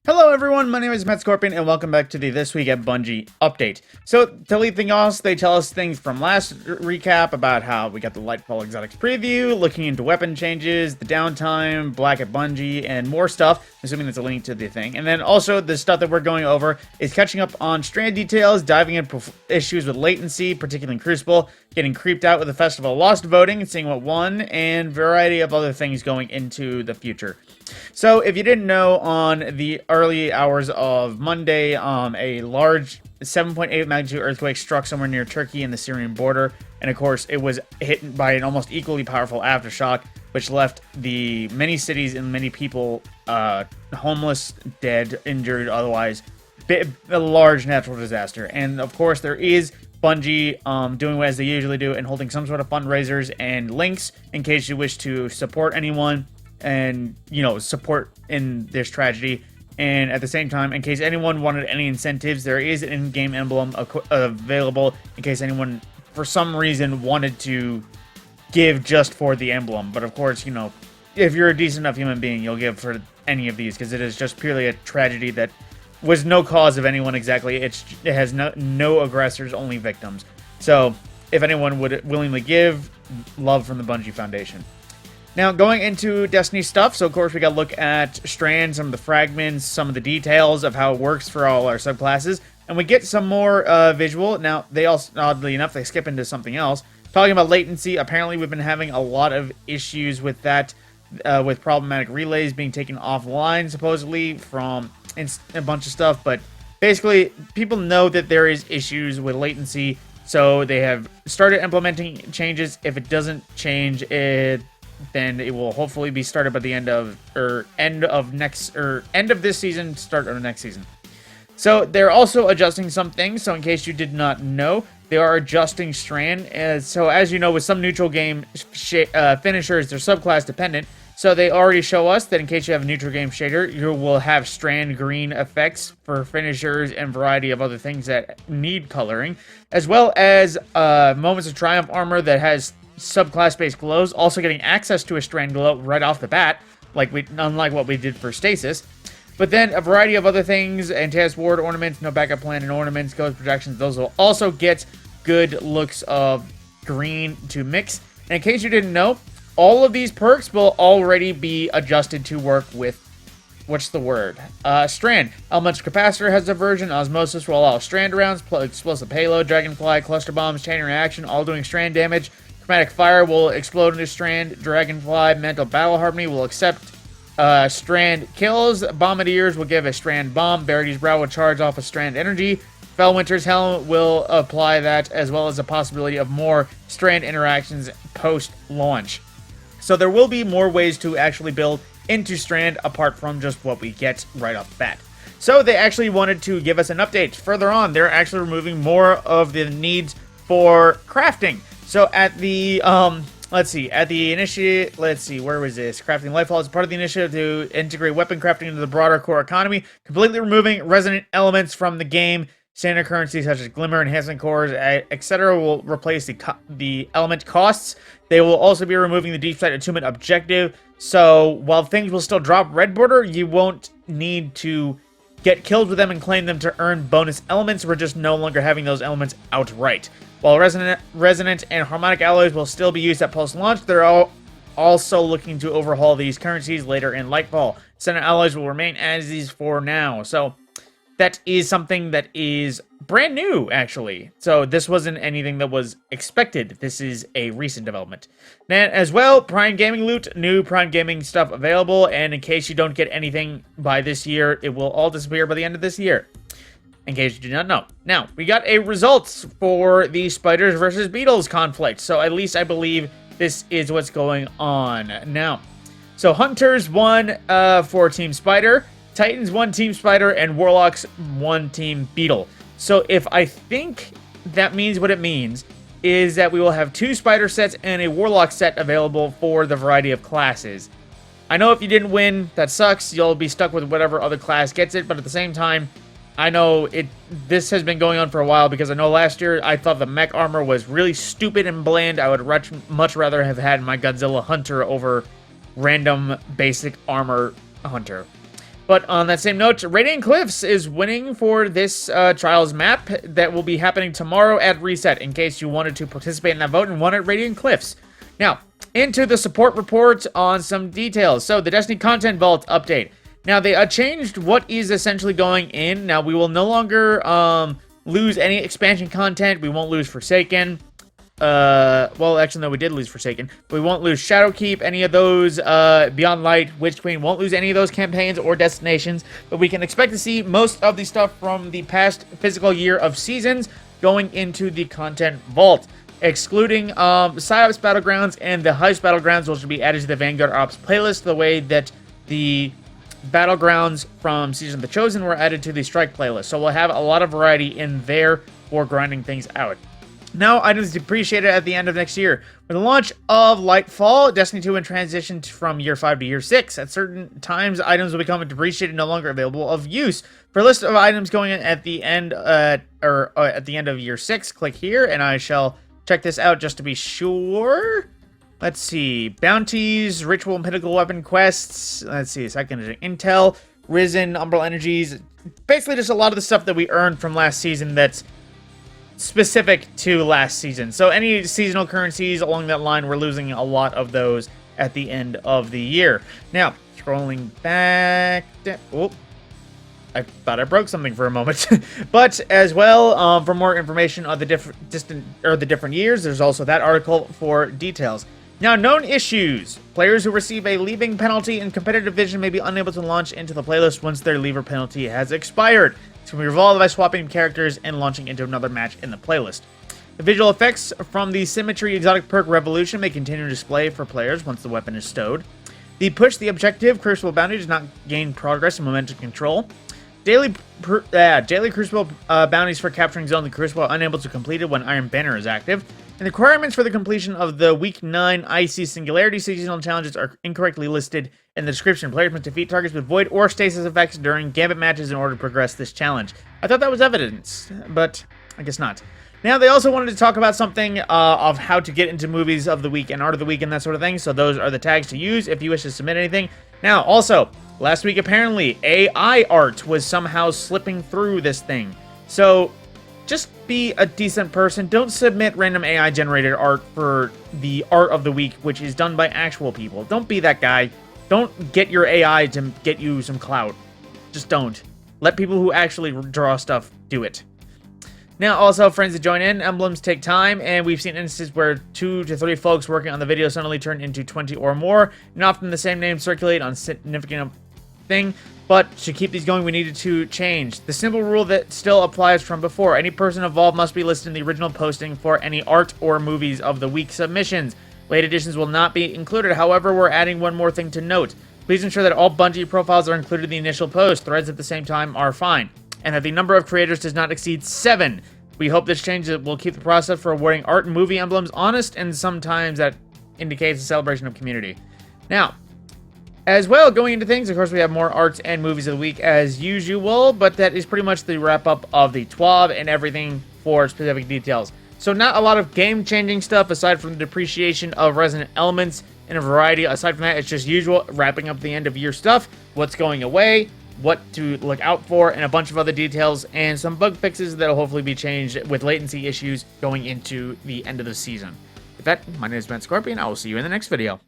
Hello everyone, my name is Matt Scorpion and welcome back to the This Week at Bungie update. So, to lead things off, they tell us things from last recap about how we got the Lightfall Exotics preview, looking into weapon changes, the downtime, Black at Bungie, and more stuff, assuming that's a link to the thing. And then also, the stuff that we're going over is catching up on Strand details, diving into issues with latency, particularly in Crucible, getting creeped out with the Festival of Lost voting and seeing what won, and variety of other things going into the future. So, if you didn't know, on the early hours of Monday, a large 7.8 magnitude earthquake struck somewhere near Turkey and the Syrian border, and of course, it was hit by an almost equally powerful aftershock, which left the many cities and many people homeless, dead, injured, otherwise, a large natural disaster. And of course, there is Bungie doing as they usually do and holding some sort of fundraisers and links in case you wish to support anyone and, you know, support in this tragedy. And at the same time, in case anyone wanted any incentives, there is an in-game emblem available in case anyone, for some reason, wanted to give just for the emblem. But of course, you know, if you're a decent enough human being, you'll give for any of these because it is just purely a tragedy that was no cause of anyone exactly. It has no aggressors, only victims. So if anyone would willingly give, love from the Bungie Foundation. Now, going into Destiny stuff, so of course we got to look at Strand, some of the fragments, some of the details of how it works for all our subclasses, and we get some more visual. Now, they also, oddly enough, they skip into something else. Talking about latency, apparently we've been having a lot of issues with that, with problematic relays being taken offline, supposedly, from a bunch of stuff, but basically, people know that there is issues with latency, so they have started implementing changes. If it doesn't change it, then it will hopefully be started by the end of this season, start of next season. So they're also adjusting some things. So in case you did not know, they are adjusting Strand. So as you know, with some neutral game finishers, they're subclass dependent. So they already show us that in case you have a neutral game shader, you will have Strand green effects for finishers and variety of other things that need coloring, as well as Moments of Triumph armor that has subclass-based glows, also getting access to a Strand glow right off the bat, unlike what we did for Stasis. But then a variety of other things, Antaeus Ward ornaments, no backup plan and ornaments, ghost projections, those will also get good looks of green to mix. And in case you didn't know, all of these perks will already be adjusted to work with, what's the word? Strand. Elemental Capacitor has a version. Osmosis will allow Strand rounds, explosive payload, Dragonfly, cluster bombs, chain reaction, all doing Strand damage. Chromatic Fire will explode into Strand. Dragonfly, Mental Battle Harmony will accept Strand kills. Bombardiers will give a Strand bomb. Verity's Brow will charge off a Strand energy. Fellwinter's Helm will apply that, as well as the possibility of more Strand interactions post-launch. So there will be more ways to actually build into Strand apart from just what we get right off the bat. So they actually wanted to give us an update. Further on, they're actually removing more of the needs for crafting. So at the, initiative, where was this? Crafting Lightfall is part of the initiative to integrate weapon crafting into the broader core economy, completely removing resonant elements from the game. Standard currency such as Glimmer, Enhancement Cores, etc. will replace the element costs. They will also be removing the Deep Sight Attunement objective. So while things will still drop red border, you won't need to get killed with them and claim them to earn bonus elements. We're just no longer having those elements outright. While resonant and harmonic alloys will still be used at post-launch, they're also looking to overhaul these currencies later in Lightfall. Standard alloys will remain as is for now. So that is something that is brand new, actually. So this wasn't anything that was expected. This is a recent development. Then, as well, Prime Gaming loot, new Prime Gaming stuff available, and in case you don't get anything by this year, it will all disappear by the end of this year. In case you do not know. Now, we got a results for the Spiders versus Beetles conflict. So at least I believe this is what's going on now. So Hunters won for Team Spider, Titans won Team Spider, and Warlocks won Team Beetle. So if I think that means what it means is that we will have 2 Spider sets and a Warlock set available for the variety of classes. I know if you didn't win, that sucks. You'll be stuck with whatever other class gets it, but at the same time, I know this has been going on for a while because I know last year I thought the mech armor was really stupid and bland. I would much rather have had my Godzilla Hunter over random basic armor Hunter. But on that same note, Radiant Cliffs is winning for this Trials map that will be happening tomorrow at Reset, in case you wanted to participate in that vote and wanted Radiant Cliffs. Now, into the support report on some details. So, the Destiny Content Vault update. Now, they changed what is essentially going in. Now, we will no longer lose any expansion content. We won't lose Forsaken. Well, actually, no, we did lose Forsaken. We won't lose Shadowkeep, any of those, Beyond Light, Witch Queen, won't lose any of those campaigns or destinations, but we can expect to see most of the stuff from the past physical year of seasons going into the Content Vault, excluding, PsyOps Battlegrounds and the Heist Battlegrounds, which will be added to the Vanguard Ops playlist, the way that the Battlegrounds from Season of the Chosen were added to the Strike playlist. So we'll have a lot of variety in there for grinding things out. Now, items depreciated at the end of next year. With the launch of Lightfall, Destiny 2 will transition from Year 5 to Year 6. At certain times, items will become depreciated, no longer available of use. For a list of items going in at the end, at the end of Year 6, click here, and I shall check this out just to be sure. Let's see. Bounties, Ritual and Pinnacle Weapon Quests. Let's see. Second is Intel, Risen, Umbral Energies. Basically, just a lot of the stuff that we earned from last season that's specific to last season. So any seasonal currencies along that line, we're losing a lot of those at the end of the year. Now, scrolling back. Oh, I thought I broke something for a moment. But as well, for more information on the different years, there's also that article for details. Now, known issues. Players who receive a leaving penalty in competitive division may be unable to launch into the playlist once their leaver penalty has expired. It can be resolved by swapping characters and launching into another match in the playlist. The visual effects from the Symmetry exotic perk Revolution may continue to display for players once the weapon is stowed. The push the objective Crucible bounty does not gain progress and momentum control. Daily Crucible bounties for capturing zones in Crucible are unable to complete it when Iron Banner is active. And the requirements for the completion of the Week 9 Icy Singularity seasonal challenges are incorrectly listed in the description. Players must defeat targets with Void or Stasis effects during Gambit matches in order to progress this challenge. I thought that was evidence, but I guess not. Now, they also wanted to talk about something of how to get into movies of the week and art of the week and that sort of thing, so those are the tags to use if you wish to submit anything. Now, also, last week apparently, AI art was somehow slipping through this thing. So, just be a decent person. Don't submit random AI-generated art for the art of the week, which is done by actual people. Don't be that guy. Don't get your AI to get you some clout. Just don't. Let people who actually draw stuff do it. Now, also, friends that join in, emblems take time, and we've seen instances where 2 to 3 folks working on the video suddenly turn into 20 or more, and often the same names circulate on significant thing. But to keep these going, we needed to change the simple rule that still applies from before. Any person involved must be listed in the original posting for any art or movies of the week submissions. Late editions will not be included. However, we're adding one more thing to note. Please ensure that all Bungie profiles are included in the initial post. Threads at the same time are fine. And that the number of creators does not exceed 7. We hope this change will keep the process for awarding art and movie emblems honest, and sometimes that indicates a celebration of community. Now, as well, going into things, of course, we have more arts and movies of the week as usual, but that is pretty much the wrap-up of the TWAB and everything for specific details. So not a lot of game-changing stuff aside from the depreciation of resonant elements and a variety. Aside from that, it's just usual wrapping up the end-of-year stuff, what's going away, what to look out for, and a bunch of other details, and some bug fixes that will hopefully be changed with latency issues going into the end of the season. With that, my name is Ben Scorpion. I will see you in the next video.